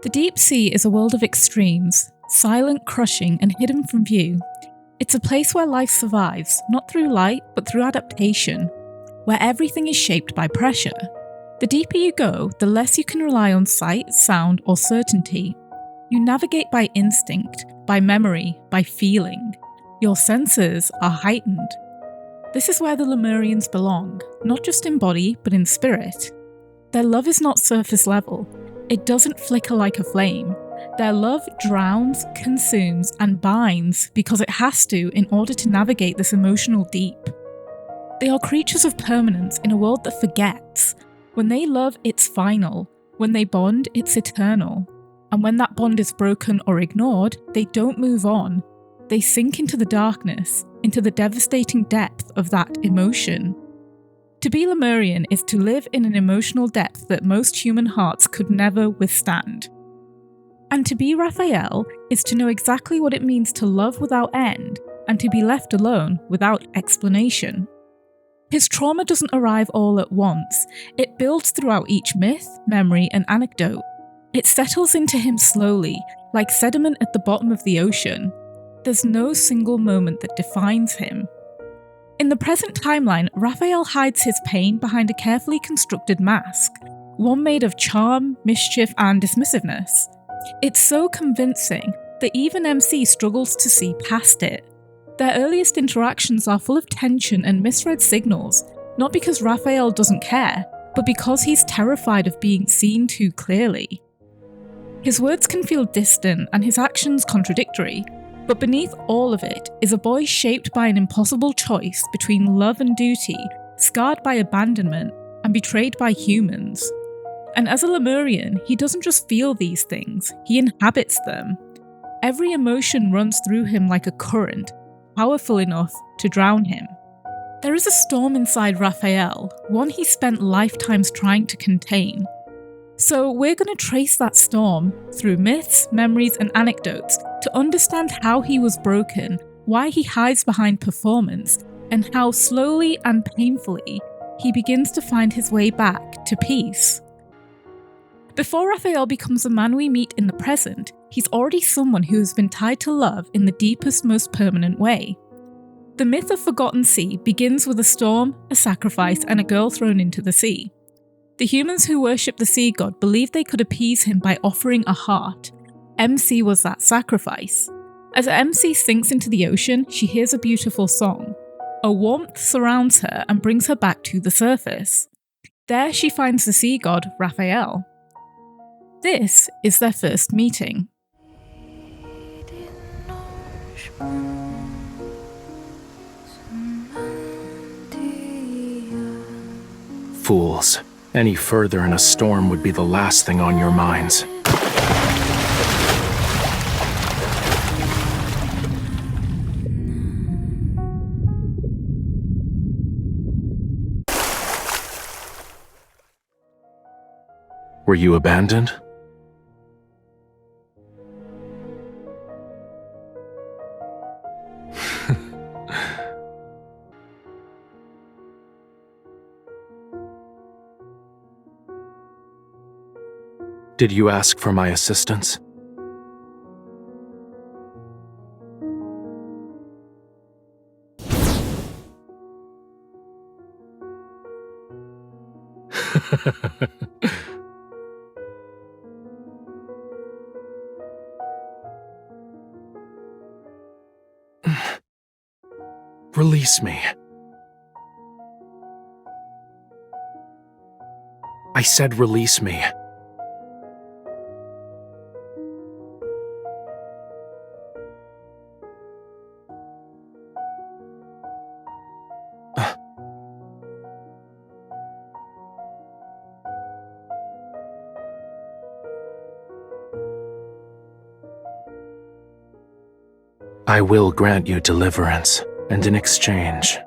The deep sea is a world of extremes, silent, crushing, and hidden from view. It's a place where life survives, not through light, but through adaptation, where everything is shaped by pressure. The deeper you go, the less you can rely on sight, sound, or certainty. You navigate by instinct, by memory, by feeling. Your senses are heightened. This is where the Lemurians belong, not just in body, but in spirit. Their love is not surface level. It doesn't flicker like a flame. Their love drowns, consumes, and binds because it has to in order to navigate this emotional deep. They are creatures of permanence in a world that forgets. When they love, it's final. When they bond, it's eternal. And when that bond is broken or ignored, they don't move on. They sink into the darkness, into the devastating depth of that emotion. To be Lemurian is to live in an emotional depth that most human hearts could never withstand. And to be Raphael is to know exactly what it means to love without end and to be left alone without explanation. His trauma doesn't arrive all at once. It builds throughout each myth, memory, and anecdote. It settles into him slowly, like sediment at the bottom of the ocean. There's no single moment that defines him. In the present timeline, Raphael hides his pain behind a carefully constructed mask, one made of charm, mischief, and dismissiveness. It's so convincing that even MC struggles to see past it. Their earliest interactions are full of tension and misread signals, not because Raphael doesn't care, but because he's terrified of being seen too clearly. His words can feel distant and his actions contradictory, but beneath all of it is a boy shaped by an impossible choice between love and duty, scarred by abandonment, and betrayed by humans. And as a Lemurian, he doesn't just feel these things, he inhabits them. Every emotion runs through him like a current, powerful enough to drown him. There is a storm inside Raphael, one he spent lifetimes trying to contain. So we're going to trace that storm through myths, memories, and anecdotes to understand how he was broken, why he hides behind performance, and how slowly and painfully he begins to find his way back to peace. Before Raphael becomes a man we meet in the present, he's already someone who has been tied to love in the deepest, most permanent way. The myth of Forgotten Sea begins with a storm, a sacrifice, and a girl thrown into the sea. The humans who worship the sea god believed they could appease him by offering a heart. MC was that sacrifice. As MC sinks into the ocean, she hears a beautiful song. A warmth surrounds her and brings her back to the surface. There she finds the sea god, Raphael. This is their first meeting. Fools. Any further in a storm would be the last thing on your minds. Were you abandoned? Did you ask for my assistance? Release me. I said release me. I will grant you deliverance, and in exchange,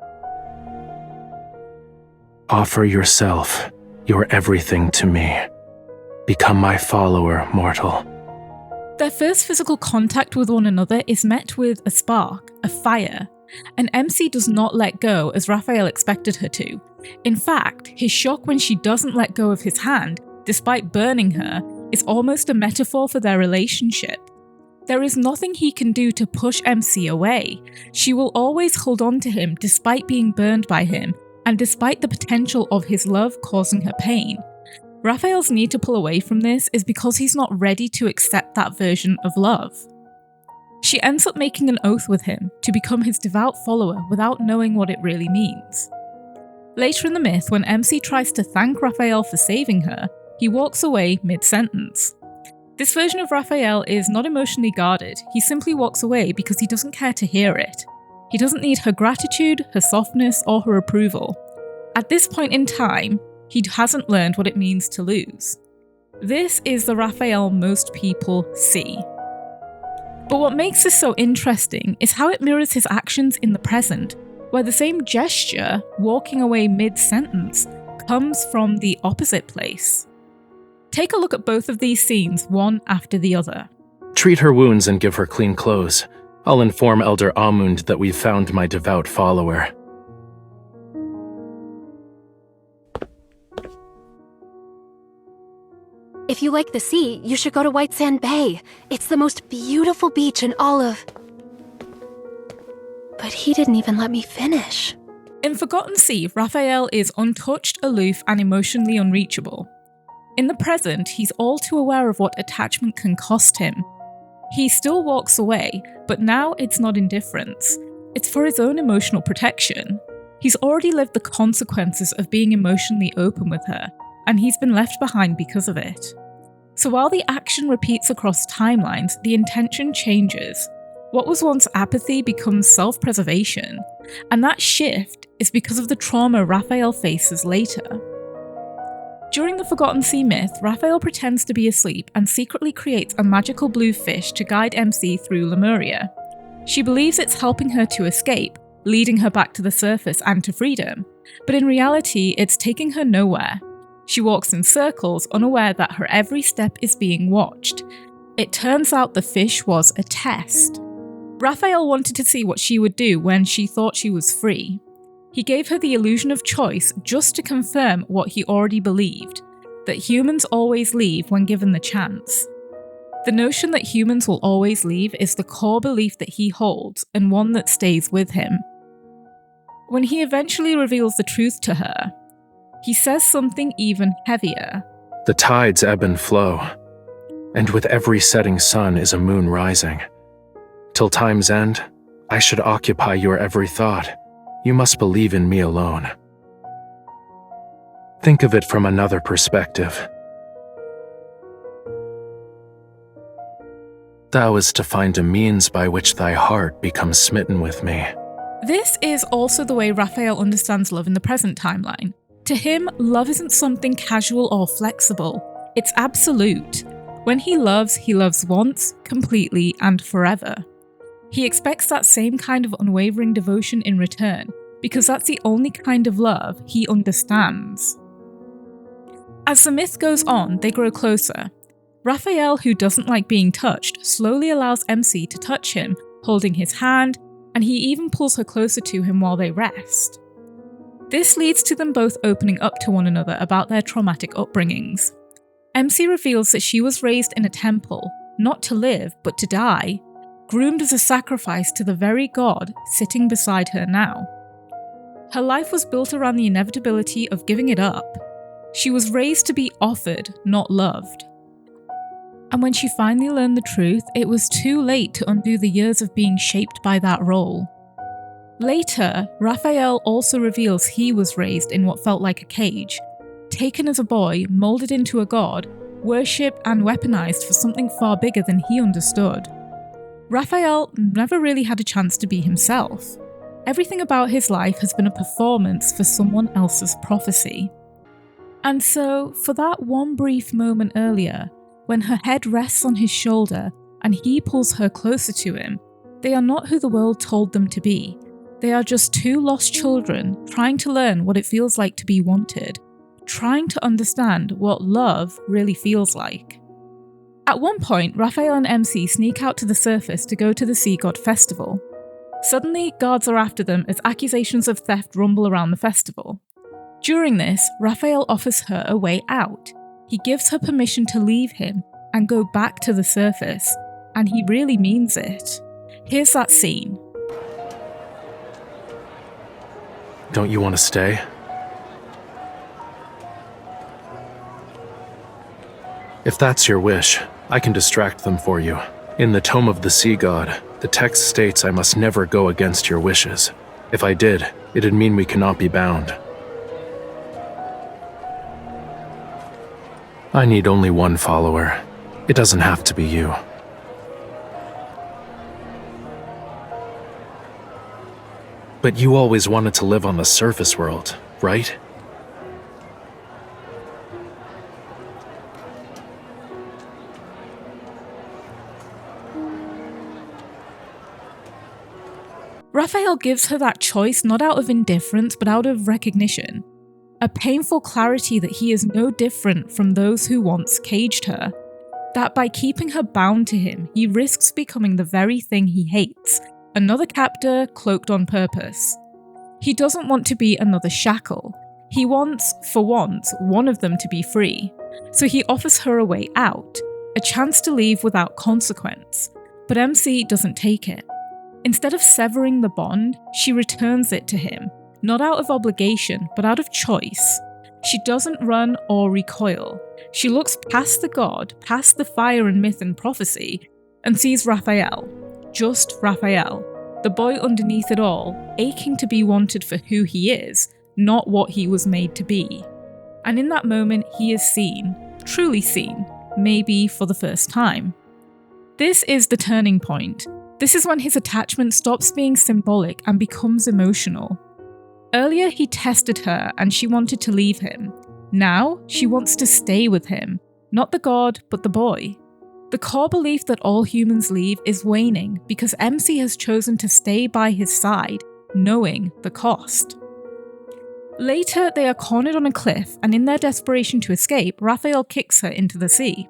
offer yourself, your everything to me. Become my follower, mortal. Their first physical contact with one another is met with a spark, a fire, and MC does not let go as Raphael expected her to. In fact, his shock when she doesn't let go of his hand, despite burning her, is almost a metaphor for their relationship. There is nothing he can do to push MC away. She will always hold on to him despite being burned by him, and despite the potential of his love causing her pain. Raphael's need to pull away from this is because he's not ready to accept that version of love. She ends up making an oath with him to become his devout follower without knowing what it really means. Later in the myth, when MC tries to thank Raphael for saving her, he walks away mid-sentence. This version of Raphael is not emotionally guarded, he simply walks away because he doesn't care to hear it. He doesn't need her gratitude, her softness, or her approval. At this point in time, he hasn't learned what it means to lose. This is the Raphael most people see. But what makes this so interesting is how it mirrors his actions in the present, where the same gesture, walking away mid-sentence, comes from the opposite place. Take a look at both of these scenes, one after the other. Treat her wounds and give her clean clothes. I'll inform Elder Amund that we've found my devout follower. If you like the sea, you should go to White Sand Bay. It's the most beautiful beach in all of... But he didn't even let me finish. In Forgotten Sea, Raphael is untouched, aloof, and emotionally unreachable. In the present, he's all too aware of what attachment can cost him. He still walks away, but now it's not indifference. It's for his own emotional protection. He's already lived the consequences of being emotionally open with her, and he's been left behind because of it. So while the action repeats across timelines, the intention changes. What was once apathy becomes self-preservation, and that shift is because of the trauma Raphael faces later. During the Forgotten Sea myth, Raphael pretends to be asleep and secretly creates a magical blue fish to guide MC through Lemuria. She believes it's helping her to escape, leading her back to the surface and to freedom, but in reality, it's taking her nowhere. She walks in circles, unaware that her every step is being watched. It turns out the fish was a test. Raphael wanted to see what she would do when she thought she was free. He gave her the illusion of choice just to confirm what he already believed, that humans always leave when given the chance. The notion that humans will always leave is the core belief that he holds, and one that stays with him. When he eventually reveals the truth to her, he says something even heavier. The tides ebb and flow, and with every setting sun is a moon rising. Till time's end, I should occupy your every thought. You must believe in me alone. Think of it from another perspective. Thou is to find a means by which thy heart becomes smitten with me. This is also the way Raphael understands love in the present timeline. To him, love isn't something casual or flexible. It's absolute. When he loves once, completely, and forever. He expects that same kind of unwavering devotion in return, because that's the only kind of love he understands. As the myth goes on, they grow closer. Raphael, who doesn't like being touched, slowly allows MC to touch him, holding his hand, and he even pulls her closer to him while they rest. This leads to them both opening up to one another about their traumatic upbringings. MC reveals that she was raised in a temple, not to live, but to die, groomed as a sacrifice to the very god sitting beside her now. Her life was built around the inevitability of giving it up. She was raised to be offered, not loved. And when she finally learned the truth, it was too late to undo the years of being shaped by that role. Later, Raphael also reveals he was raised in what felt like a cage, taken as a boy, moulded into a god, worshipped and weaponized for something far bigger than he understood. Raphael never really had a chance to be himself. Everything about his life has been a performance for someone else's prophecy. And so, for that one brief moment earlier, when her head rests on his shoulder and he pulls her closer to him, they are not who the world told them to be. They are just two lost children trying to learn what it feels like to be wanted, trying to understand what love really feels like. At one point, Raphael and MC sneak out to the surface to go to the Sea God Festival. Suddenly, guards are after them as accusations of theft rumble around the festival. During this, Raphael offers her a way out. He gives her permission to leave him and go back to the surface, and he really means it. Here's that scene. Don't you want to stay? If that's your wish, I can distract them for you. In the Tome of the Sea God, the text states I must never go against your wishes. If I did, it'd mean we cannot be bound. I need only one follower. It doesn't have to be you. But you always wanted to live on the surface world, right? Raphael gives her that choice not out of indifference but out of recognition. A painful clarity that he is no different from those who once caged her. That by keeping her bound to him, he risks becoming the very thing he hates, another captor cloaked on purpose. He doesn't want to be another shackle. He wants, for once, one of them to be free. So he offers her a way out, a chance to leave without consequence. But MC doesn't take it. Instead of severing the bond, she returns it to him, not out of obligation, but out of choice. She doesn't run or recoil. She looks past the god, past the fire and myth and prophecy, and sees Raphael. Just Raphael. The boy underneath it all, aching to be wanted for who he is, not what he was made to be. And in that moment, he is seen, truly seen, maybe for the first time. This is the turning point. This is when his attachment stops being symbolic and becomes emotional. Earlier, he tested her and she wanted to leave him. Now, she wants to stay with him. Not the god, but the boy. The core belief that all humans leave is waning because MC has chosen to stay by his side, knowing the cost. Later, they are cornered on a cliff, and in their desperation to escape, Raphael kicks her into the sea.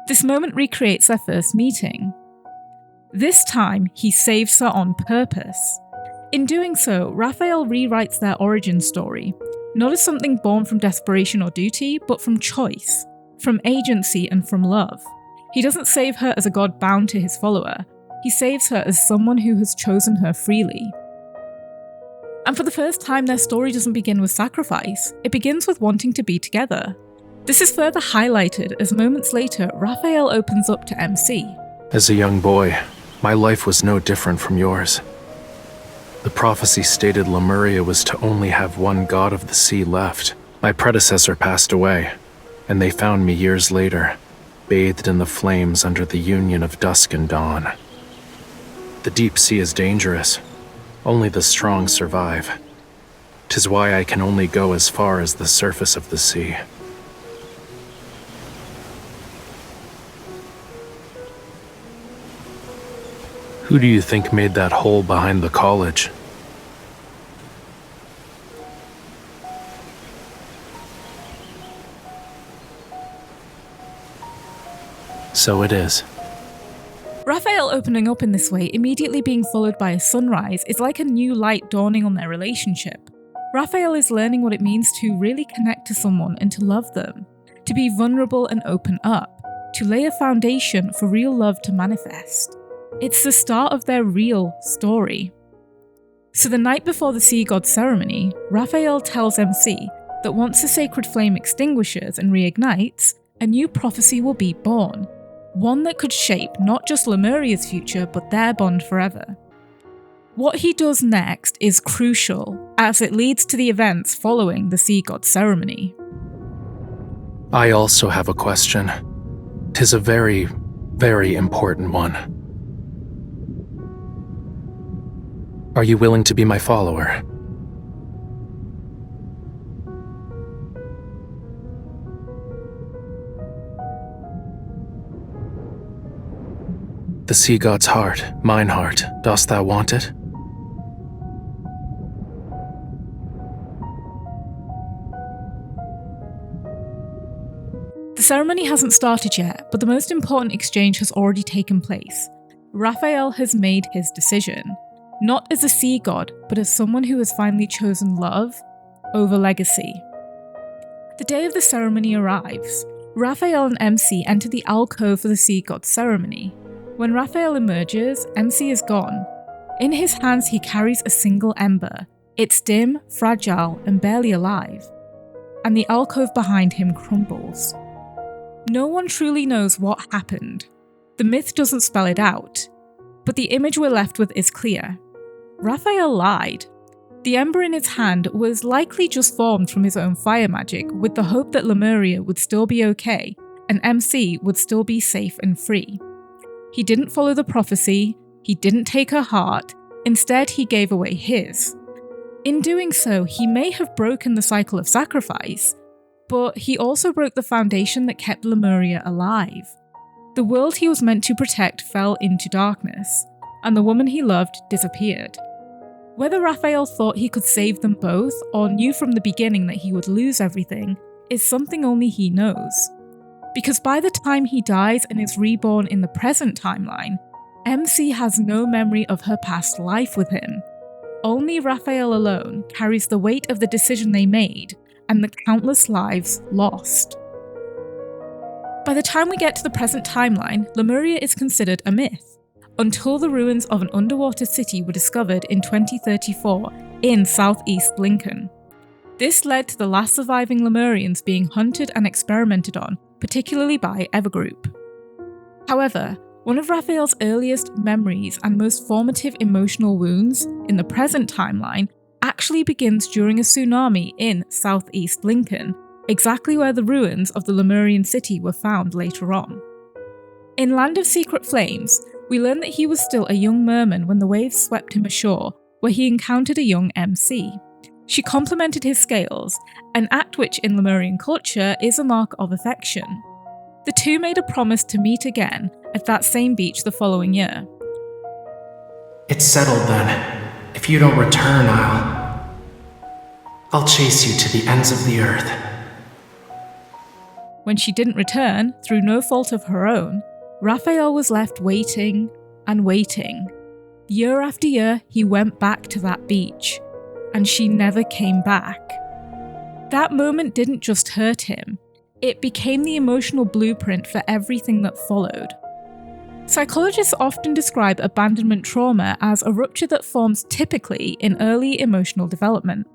This moment recreates their first meeting. This time, he saves her on purpose. In doing so, Raphael rewrites their origin story, not as something born from desperation or duty, but from choice, from agency and from love. He doesn't save her as a god bound to his follower, he saves her as someone who has chosen her freely. And for the first time, their story doesn't begin with sacrifice, it begins with wanting to be together. This is further highlighted as moments later, Raphael opens up to MC. As a young boy, my life was no different from yours. The prophecy stated Lemuria was to only have one god of the sea left. My predecessor passed away, and they found me years later, bathed in the flames under the union of dusk and dawn. The deep sea is dangerous. Only the strong survive. 'Tis why I can only go as far as the surface of the sea. Who do you think made that hole behind the college? So it is. Raphael opening up in this way, immediately being followed by a sunrise, is like a new light dawning on their relationship. Raphael is learning what it means to really connect to someone and to love them, to be vulnerable and open up, to lay a foundation for real love to manifest. It's the start of their real story. So the night before the sea god ceremony, Raphael tells MC that once the sacred flame extinguishes and reignites, a new prophecy will be born. One that could shape not just Lemuria's future, but their bond forever. What he does next is crucial, as it leads to the events following the sea god ceremony. I also have a question. 'Tis a very, very important one. Are you willing to be my follower? The sea god's heart, mine heart, dost thou want it? The ceremony hasn't started yet, but the most important exchange has already taken place. Raphael has made his decision, not as a sea god, but as someone who has finally chosen love over legacy. The day of the ceremony arrives. Raphael and MC enter the alcove for the sea god's ceremony. When Raphael emerges, MC is gone. In his hands he carries a single ember. It's dim, fragile, and barely alive. And the alcove behind him crumbles. No one truly knows what happened. The myth doesn't spell it out. But the image we're left with is clear. Raphael lied. The ember in his hand was likely just formed from his own fire magic, with the hope that Lemuria would still be okay, and MC would still be safe and free. He didn't follow the prophecy, he didn't take her heart, instead he gave away his. In doing so, he may have broken the cycle of sacrifice, but he also broke the foundation that kept Lemuria alive. The world he was meant to protect fell into darkness, and the woman he loved disappeared. Whether Raphael thought he could save them both, or knew from the beginning that he would lose everything, is something only he knows. Because by the time he dies and is reborn in the present timeline, MC has no memory of her past life with him. Only Raphael alone carries the weight of the decision they made and the countless lives lost. By the time we get to the present timeline, Lemuria is considered a myth, until the ruins of an underwater city were discovered in 2034 in southeast Lincoln. This led to the last surviving Lemurians being hunted and experimented on, particularly by Evergroup. However, one of Raphael's earliest memories and most formative emotional wounds in the present timeline actually begins during a tsunami in southeast Lincoln, exactly where the ruins of the Lemurian city were found later on. In Land of Secret Flames, we learn that he was still a young merman when the waves swept him ashore, where he encountered a young MC. She complimented his scales, an act which in Lemurian culture is a mark of affection. The two made a promise to meet again at that same beach the following year. It's settled then. If you don't return, I'll chase you to the ends of the earth. When she didn't return, through no fault of her own, Raphael was left waiting and waiting. Year after year, he went back to that beach, and she never came back. That moment didn't just hurt him, it became the emotional blueprint for everything that followed. Psychologists often describe abandonment trauma as a rupture that forms typically in early emotional development.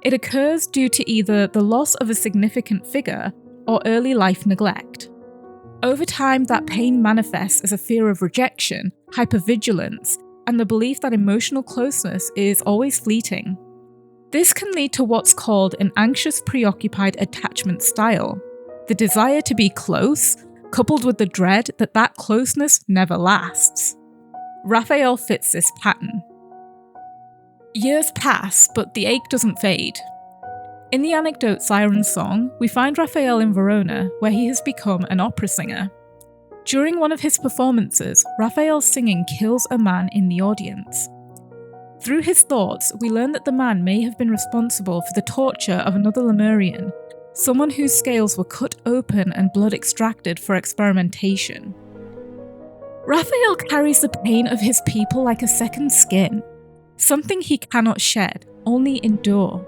It occurs due to either the loss of a significant figure or early life neglect. Over time, that pain manifests as a fear of rejection, hypervigilance, and the belief that emotional closeness is always fleeting. This can lead to what's called an anxious preoccupied attachment style, the desire to be close, coupled with the dread that that closeness never lasts. Raphael fits this pattern. Years pass, but the ache doesn't fade. In the anecdote Siren's Song, we find Raphael in Verona, where he has become an opera singer. During one of his performances, Raphael's singing kills a man in the audience. Through his thoughts, we learn that the man may have been responsible for the torture of another Lemurian, someone whose scales were cut open and blood extracted for experimentation. Raphael carries the pain of his people like a second skin, something he cannot shed, only endure.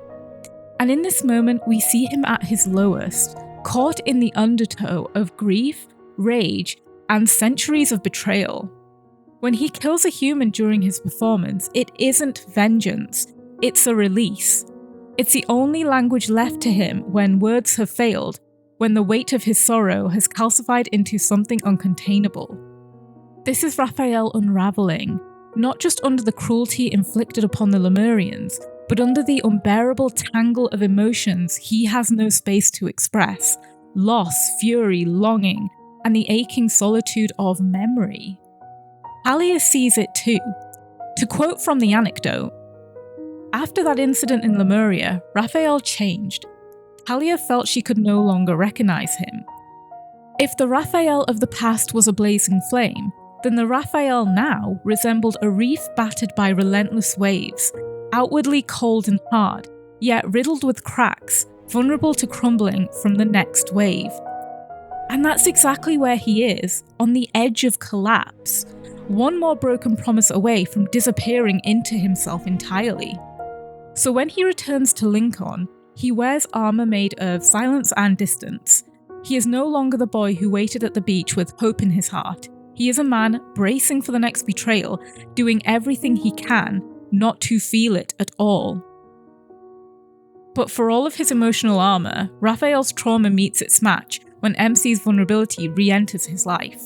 And in this moment, we see him at his lowest, caught in the undertow of grief, rage, and centuries of betrayal. When he kills a human during his performance, it isn't vengeance, it's a release. It's the only language left to him when words have failed, when the weight of his sorrow has calcified into something uncontainable. This is Raphael unraveling, not just under the cruelty inflicted upon the Lemurians, but under the unbearable tangle of emotions he has no space to express: loss, fury, longing, and the aching solitude of memory. Talia sees it too. To quote from the anecdote, "After that incident in Lemuria, Raphael changed. Talia felt she could no longer recognize him. If the Raphael of the past was a blazing flame, then the Raphael now resembled a reef battered by relentless waves, outwardly cold and hard, yet riddled with cracks, vulnerable to crumbling from the next wave." And that's exactly where he is, on the edge of collapse, one more broken promise away from disappearing into himself entirely. So when he returns to Lincoln, he wears armor made of silence and distance. He is no longer the boy who waited at the beach with hope in his heart. He is a man bracing for the next betrayal, doing everything he can not to feel it at all. But for all of his emotional armour, Raphael's trauma meets its match when MC's vulnerability re-enters his life.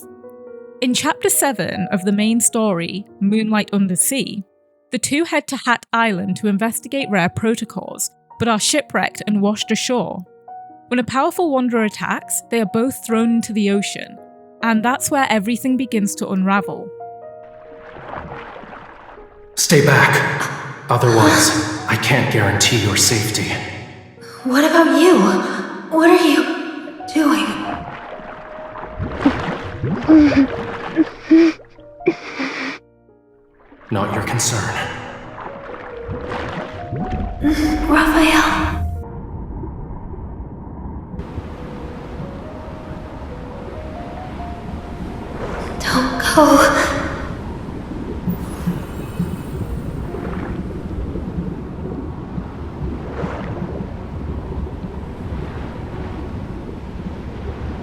In Chapter 7 of the main story, Moonlight Undersea, the two head to Hat Island to investigate rare protocols, but are shipwrecked and washed ashore. When a powerful wanderer attacks, they are both thrown into the ocean, and that's where everything begins to unravel. Stay back. Otherwise, I can't guarantee your safety. What about you? What are you doing? Not your concern. Raphael. Don't go.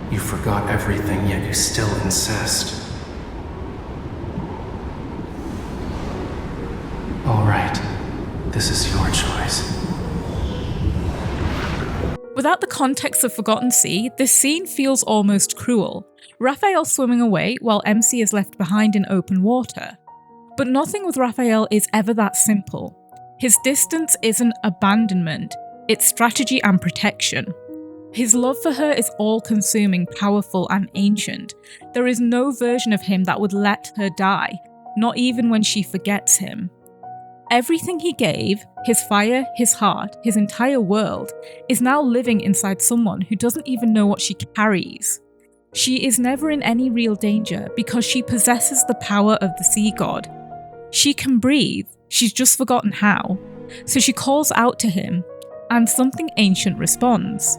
You forgot everything, yet you still insist. All right, this is your choice. Without the context of Forgotten Sea, this scene feels almost cruel. Raphael swimming away while MC is left behind in open water. But nothing with Raphael is ever that simple. His distance isn't abandonment, it's strategy and protection. His love for her is all-consuming, powerful, and ancient. There is no version of him that would let her die, not even when she forgets him. Everything he gave, his fire, his heart, his entire world, is now living inside someone who doesn't even know what she carries. She is never in any real danger because she possesses the power of the sea god. She can breathe, she's just forgotten how. So she calls out to him, and something ancient responds.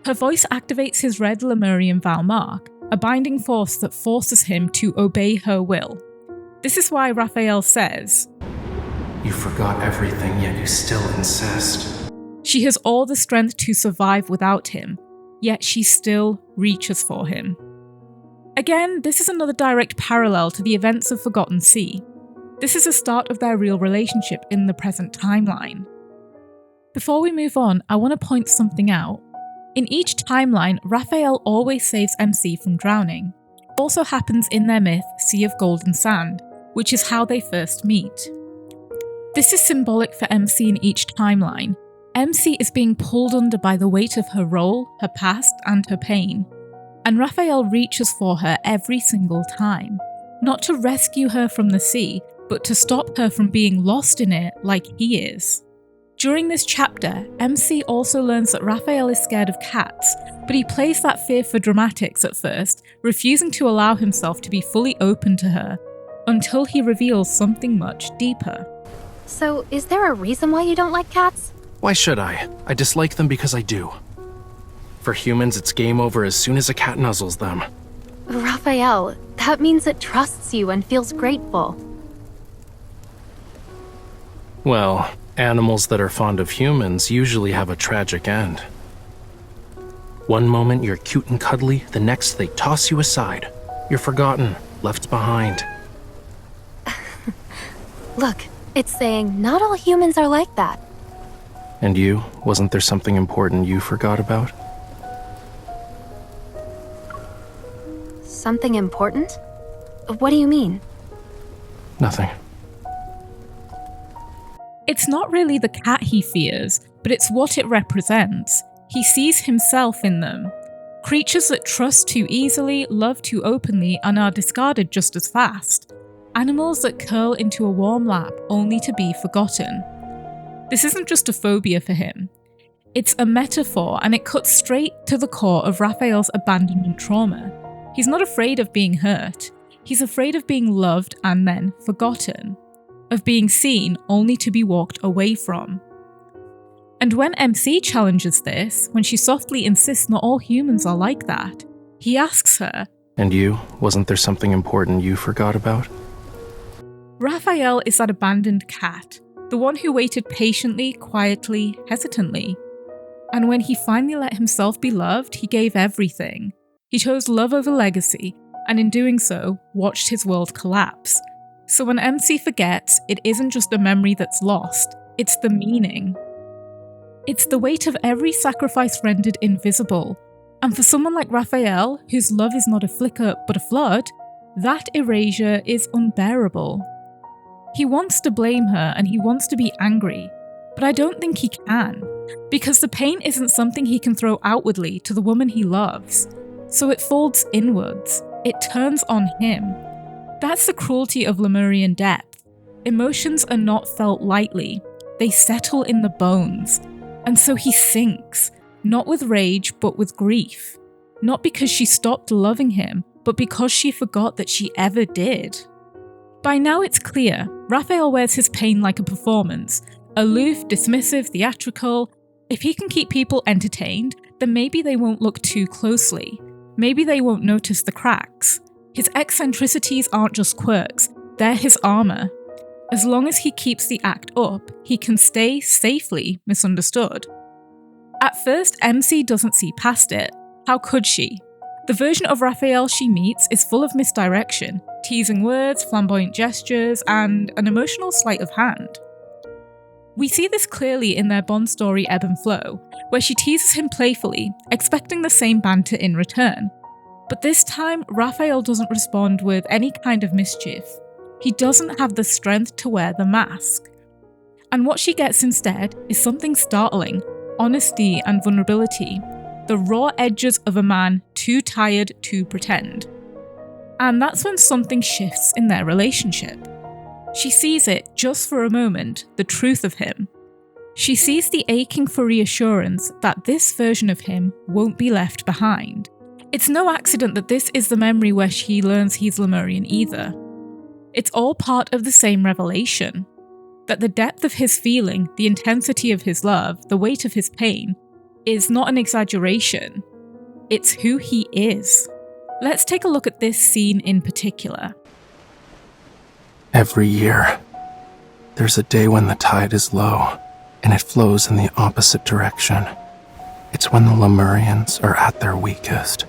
Her voice activates his red Lemurian vow mark, a binding force that forces him to obey her will. This is why Raphael says, You forgot everything, yet you still insist. She has all the strength to survive without him, yet she still reaches for him. Again, this is another direct parallel to the events of Forgotten Sea. This is the start of their real relationship in the present timeline. Before we move on, I want to point something out. In each timeline, Raphael always saves MC from drowning. It also happens in their myth, Sea of Golden Sand, which is how they first meet. This is symbolic for MC in each timeline. MC is being pulled under by the weight of her role, her past, and her pain. And Raphael reaches for her every single time. Not to rescue her from the sea, but to stop her from being lost in it like he is. During this chapter, MC also learns that Raphael is scared of cats, but he plays that fear for dramatics at first, refusing to allow himself to be fully open to her, until he reveals something much deeper. So, is there a reason why you don't like cats? Why should I? I dislike them because I do. For humans, it's game over as soon as a cat nuzzles them. Raphael, that means it trusts you and feels grateful. Well, animals that are fond of humans usually have a tragic end. One moment you're cute and cuddly, the next they toss you aside. You're forgotten, left behind. Look, it's saying not all humans are like that. And you? Wasn't there something important you forgot about? Something important? What do you mean? Nothing. It's not really the cat he fears, but it's what it represents. He sees himself in them. Creatures that trust too easily, love too openly, and are discarded just as fast. Animals that curl into a warm lap only to be forgotten. This isn't just a phobia for him. It's a metaphor, and it cuts straight to the core of Raphael's abandonment trauma. He's not afraid of being hurt. He's afraid of being loved and then forgotten. Of being seen only to be walked away from. And when MC challenges this, when she softly insists not all humans are like that, he asks her, And you? Wasn't there something important you forgot about? Raphael is that abandoned cat, the one who waited patiently, quietly, hesitantly. And when he finally let himself be loved, he gave everything. He chose love over legacy, and in doing so, watched his world collapse. So when MC forgets, it isn't just a memory that's lost, it's the meaning. It's the weight of every sacrifice rendered invisible. And for someone like Raphael, whose love is not a flicker but a flood, that erasure is unbearable. He wants to blame her and he wants to be angry, but I don't think he can, because the pain isn't something he can throw outwardly to the woman he loves. So it folds inwards, it turns on him. That's the cruelty of Lemurian depth. Emotions are not felt lightly, they settle in the bones. And so he sinks, not with rage but with grief. Not because she stopped loving him, but because she forgot that she ever did. By now it's clear, Raphael wears his pain like a performance. Aloof, dismissive, theatrical. If he can keep people entertained, then maybe they won't look too closely. Maybe they won't notice the cracks. His eccentricities aren't just quirks, they're his armour. As long as he keeps the act up, he can stay safely misunderstood. At first, MC doesn't see past it. How could she? The version of Raphael she meets is full of misdirection, teasing words, flamboyant gestures, and an emotional sleight of hand. We see this clearly in their Bond story Ebb and Flow, where she teases him playfully, expecting the same banter in return. But this time, Raphael doesn't respond with any kind of mischief. He doesn't have the strength to wear the mask. And what she gets instead is something startling: honesty and vulnerability, the raw edges of a man too tired to pretend. And that's when something shifts in their relationship. She sees it, just for a moment, the truth of him. She sees the aching for reassurance that this version of him won't be left behind. It's no accident that this is the memory where she learns he's Lemurian either. It's all part of the same revelation. That the depth of his feeling, the intensity of his love, the weight of his pain, is not an exaggeration. It's who he is. Let's take a look at this scene in particular. Every year, there's a day when the tide is low, and it flows in the opposite direction. It's when the Lamurians are at their weakest.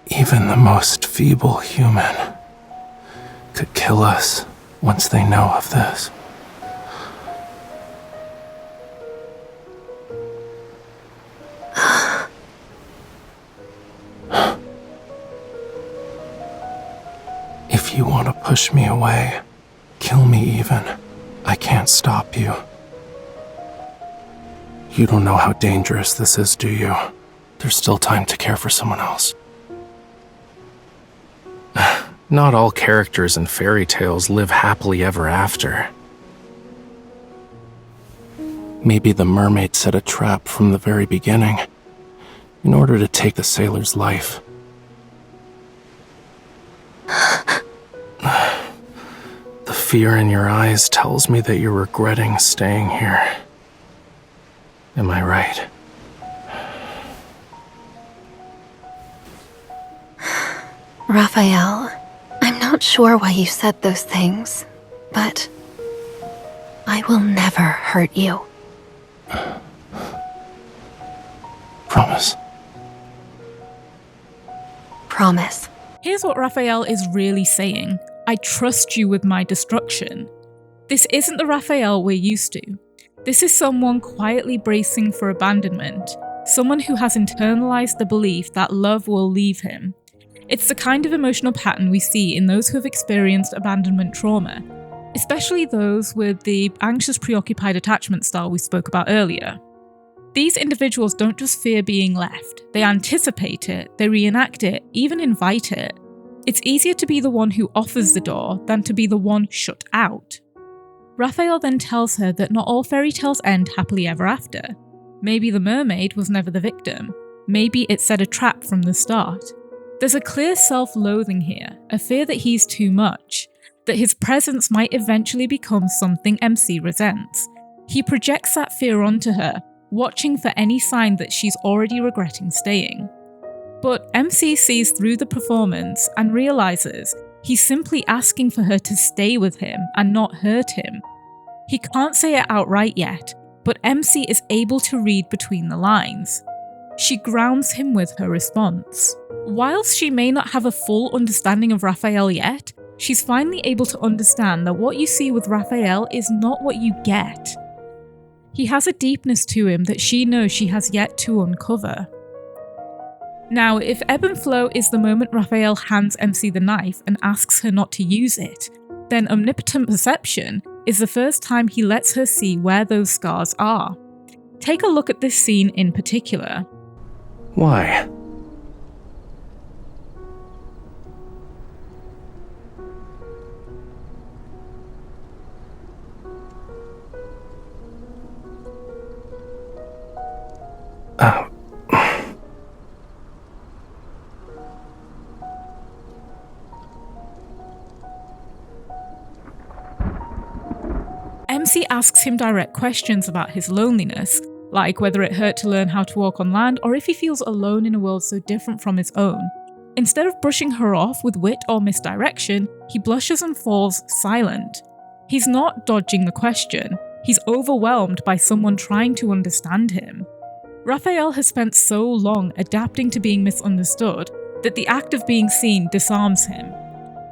Even the most feeble human could kill us once they know of this. If you want to push me away, kill me even. I can't stop you. You don't know how dangerous this is, do you? There's still time to care for someone else. Not all characters in fairy tales live happily ever after. Maybe the mermaid set a trap from the very beginning, in order to take the sailor's life. The fear in your eyes tells me that you're regretting staying here. Am I right? Raphael, I'm not sure why you said those things, but I will never hurt you. Promise. Promise. Here's what Raphael is really saying. I trust you with my destruction. This isn't the Raphael we're used to. This is someone quietly bracing for abandonment, someone who has internalized the belief that love will leave him. It's the kind of emotional pattern we see in those who have experienced abandonment trauma, especially those with the anxious preoccupied attachment style we spoke about earlier. These individuals don't just fear being left, they anticipate it, they reenact it, even invite it. It's easier to be the one who offers the door than to be the one shut out. Raphael then tells her that not all fairy tales end happily ever after. Maybe the mermaid was never the victim. Maybe it set a trap from the start. There's a clear self-loathing here, a fear that he's too much, that his presence might eventually become something MC resents. He projects that fear onto her, watching for any sign that she's already regretting staying. But MC sees through the performance and realizes he's simply asking for her to stay with him and not hurt him. He can't say it outright yet, but MC is able to read between the lines. She grounds him with her response. Whilst she may not have a full understanding of Raphael yet, she's finally able to understand that what you see with Raphael is not what you get. He has a deepness to him that she knows she has yet to uncover. Now, if ebb and flow is the moment Raphael hands MC the knife and asks her not to use it, then omnipotent perception is the first time he lets her see where those scars are. Take a look at this scene in particular. Why? MC asks him direct questions about his loneliness, like whether it hurt to learn how to walk on land or if he feels alone in a world so different from his own. Instead of brushing her off with wit or misdirection, he blushes and falls silent. He's not dodging the question, he's overwhelmed by someone trying to understand him. Raphael has spent so long adapting to being misunderstood that the act of being seen disarms him.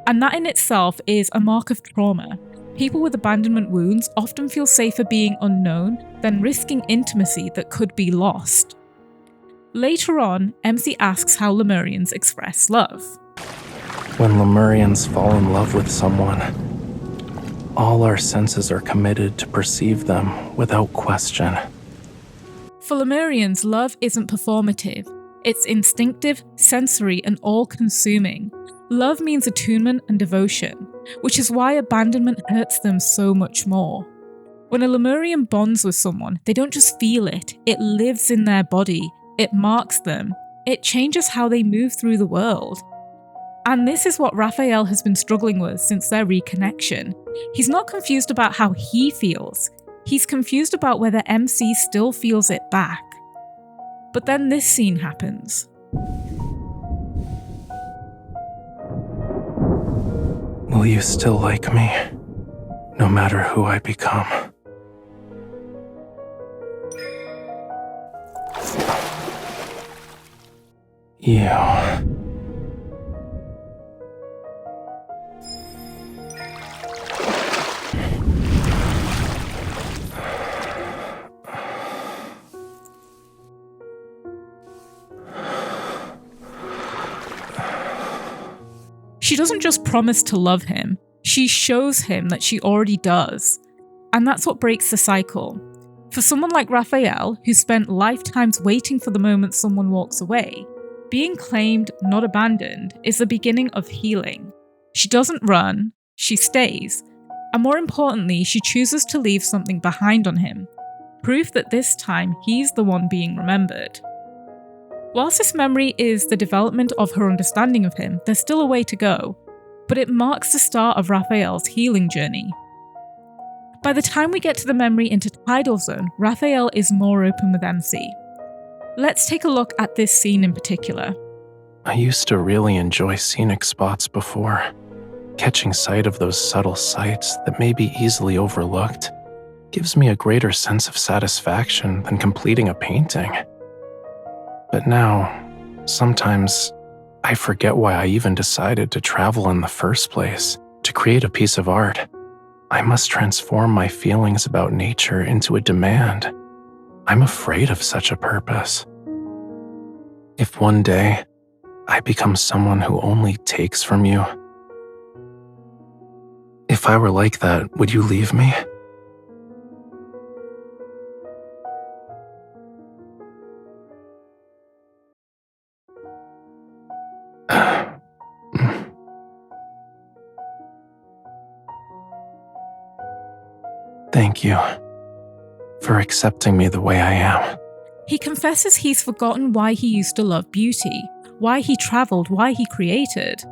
And that in itself is a mark of trauma. People with abandonment wounds often feel safer being unknown than risking intimacy that could be lost. Later on, MC asks how Lemurians express love. When Lemurians fall in love with someone, all our senses are committed to perceive them without question. For Lemurians, love isn't performative. It's instinctive, sensory, and all-consuming. Love means attunement and devotion, which is why abandonment hurts them so much more. When a Lemurian bonds with someone, they don't just feel it, it lives in their body, it marks them, it changes how they move through the world. And this is what Raphael has been struggling with since their reconnection. He's not confused about how he feels, he's confused about whether MC still feels it back. But then this scene happens. Will you still like me, no matter who I become? You. She doesn't just promise to love him, she shows him that she already does. And that's what breaks the cycle. For someone like Raphael, who spent lifetimes waiting for the moment someone walks away, being claimed, not abandoned, is the beginning of healing. She doesn't run, she stays. And more importantly, she chooses to leave something behind on him. Proof that this time he's the one being remembered. Whilst this memory is the development of her understanding of him, there's still a way to go, but it marks the start of Raphael's healing journey. By the time we get to the memory into Tidal Zone, Raphael is more open with MC. Let's take a look at this scene in particular. I used to really enjoy scenic spots before. Catching sight of those subtle sights that may be easily overlooked gives me a greater sense of satisfaction than completing a painting. But now, sometimes I forget why I even decided to travel in the first place, to create a piece of art. I must transform my feelings about nature into a demand. I'm afraid of such a purpose. If one day I become someone who only takes from you, if I were like that, would you leave me? Thank you for accepting me the way I am. He confesses he's forgotten why he used to love beauty, why he travelled, why he created.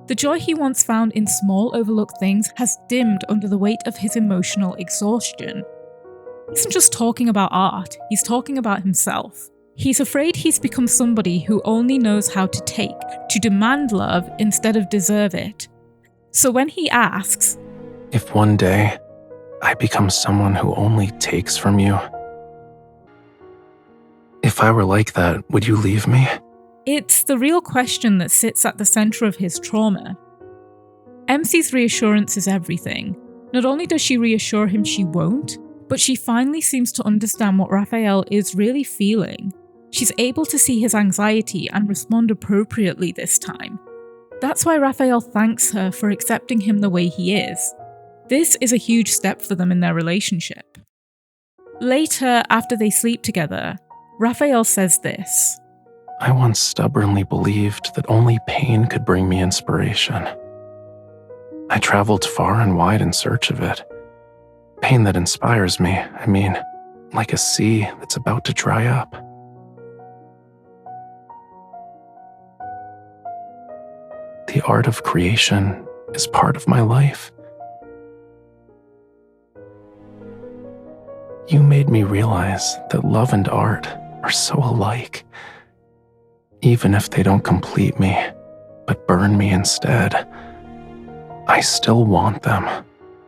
The joy he once found in small overlooked things has dimmed under the weight of his emotional exhaustion. He isn't just talking about art, he's talking about himself. He's afraid he's become somebody who only knows how to take, to demand love instead of deserve it. So when he asks, if one day I become someone who only takes from you? If I were like that, would you leave me? It's the real question that sits at the centre of his trauma. MC's reassurance is everything. Not only does she reassure him she won't, but she finally seems to understand what Raphael is really feeling. She's able to see his anxiety and respond appropriately this time. That's why Raphael thanks her for accepting him the way he is. This is a huge step for them in their relationship. Later, after they sleep together, Raphael says this: I once stubbornly believed that only pain could bring me inspiration. I traveled far and wide in search of it. Pain that inspires me, like a sea that's about to dry up. The art of creation is part of my life. You made me realize that love and art are so alike. Even if they don't complete me, but burn me instead, I still want them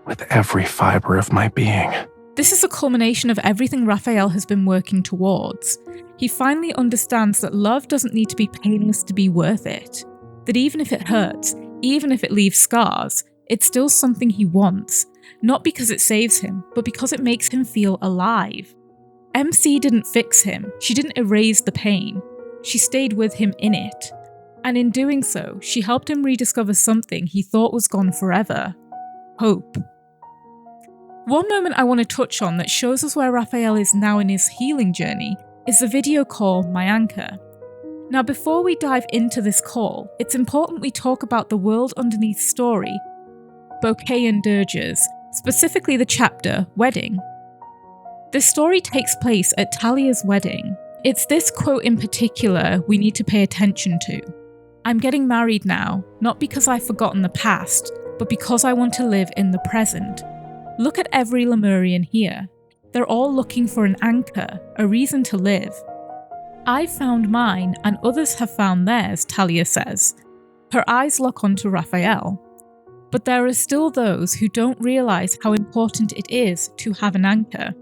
with every fiber of my being. This is a culmination of everything Raphael has been working towards. He finally understands that love doesn't need to be painless to be worth it. That even if it hurts, even if it leaves scars, it's still something he wants. Not because it saves him, but because it makes him feel alive. MC didn't fix him. She didn't erase the pain. She stayed with him in it. And in doing so, she helped him rediscover something he thought was gone forever: hope. One moment I want to touch on that shows us where Raphael is now in his healing journey is the video call My Anchor. Now, before we dive into this call, it's important we talk about the world underneath story, Bouquet and Dirges, specifically the chapter Wedding. This story takes place at Talia's wedding. It's this quote in particular we need to pay attention to. I'm getting married now, not because I've forgotten the past, but because I want to live in the present. Look at every Lemurian here. They're all looking for an anchor, a reason to live. I've found mine and others have found theirs, Talia says. Her eyes lock onto Raphael. But there are still those who don't realise how important it is to have an anchor.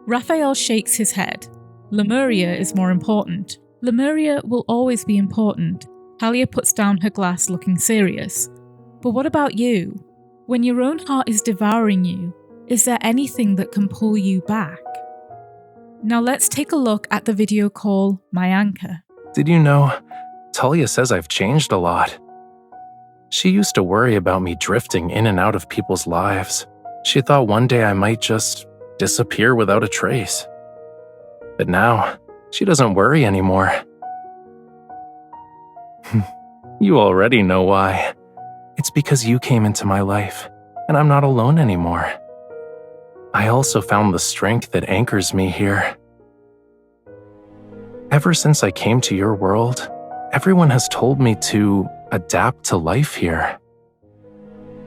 Raphael shakes his head. Lemuria is more important. Lemuria will always be important. Talia puts down her glass, looking serious. But what about you? When your own heart is devouring you, is there anything that can pull you back? Now let's take a look at the video call My Anchor. Did you know, Talia says I've changed a lot. She used to worry about me drifting in and out of people's lives. She thought one day I might just disappear without a trace. But now, she doesn't worry anymore. You already know why. It's because you came into my life, and I'm not alone anymore. I also found the strength that anchors me here. Ever since I came to your world, everyone has told me to adapt to life here.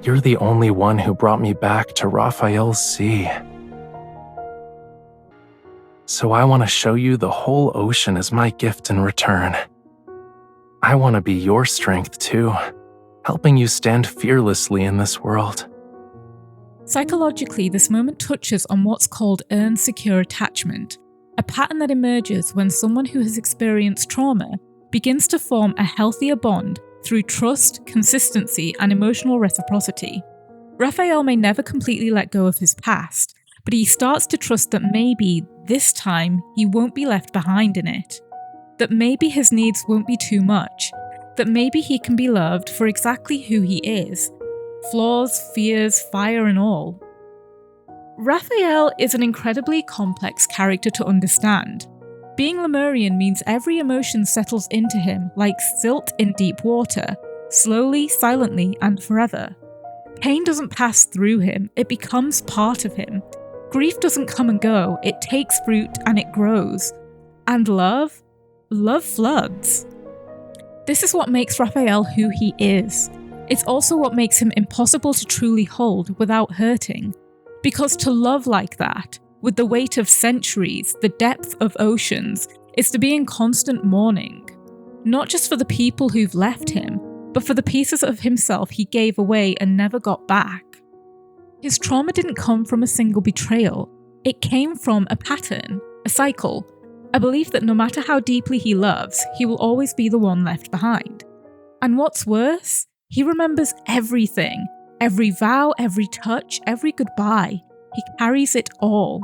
You're the only one who brought me back to Raphael's sea. So I want to show you the whole ocean as my gift in return. I want to be your strength too, helping you stand fearlessly in this world. Psychologically, this moment touches on what's called earned secure attachment, a pattern that emerges when someone who has experienced trauma begins to form a healthier bond through trust, consistency, and emotional reciprocity. Raphael may never completely let go of his past, but he starts to trust that maybe, this time, he won't be left behind in it. That maybe his needs won't be too much. That maybe he can be loved for exactly who he is. Flaws, fears, fire and all. Raphael is an incredibly complex character to understand. Being Lemurian means every emotion settles into him like silt in deep water, slowly, silently, and forever. Pain doesn't pass through him, it becomes part of him. Grief doesn't come and go, it takes root and it grows. And love? Love floods. This is what makes Raphael who he is. It's also what makes him impossible to truly hold without hurting. Because to love like that, with the weight of centuries, the depth of oceans, is to be in constant mourning. Not just for the people who've left him, but for the pieces of himself he gave away and never got back. His trauma didn't come from a single betrayal. It came from a pattern, a cycle, a belief that no matter how deeply he loves, he will always be the one left behind. And what's worse, he remembers everything. Every vow, every touch, every goodbye. He carries it all.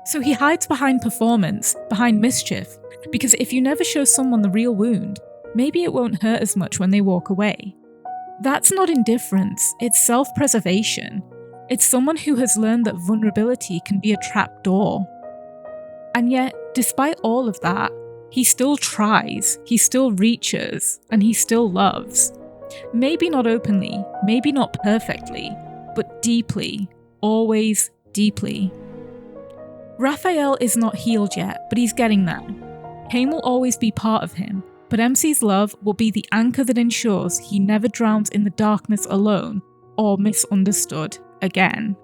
So he hides behind performance, behind mischief, because if you never show someone the real wound, maybe it won't hurt as much when they walk away. That's not indifference, it's self-preservation. It's someone who has learned that vulnerability can be a trap door. And yet, despite all of that, he still tries, he still reaches, and he still loves. Maybe not openly, maybe not perfectly, but deeply, always deeply. Raphael is not healed yet, but he's getting there. Pain will always be part of him, but MC's love will be the anchor that ensures he never drowns in the darkness alone or misunderstood again.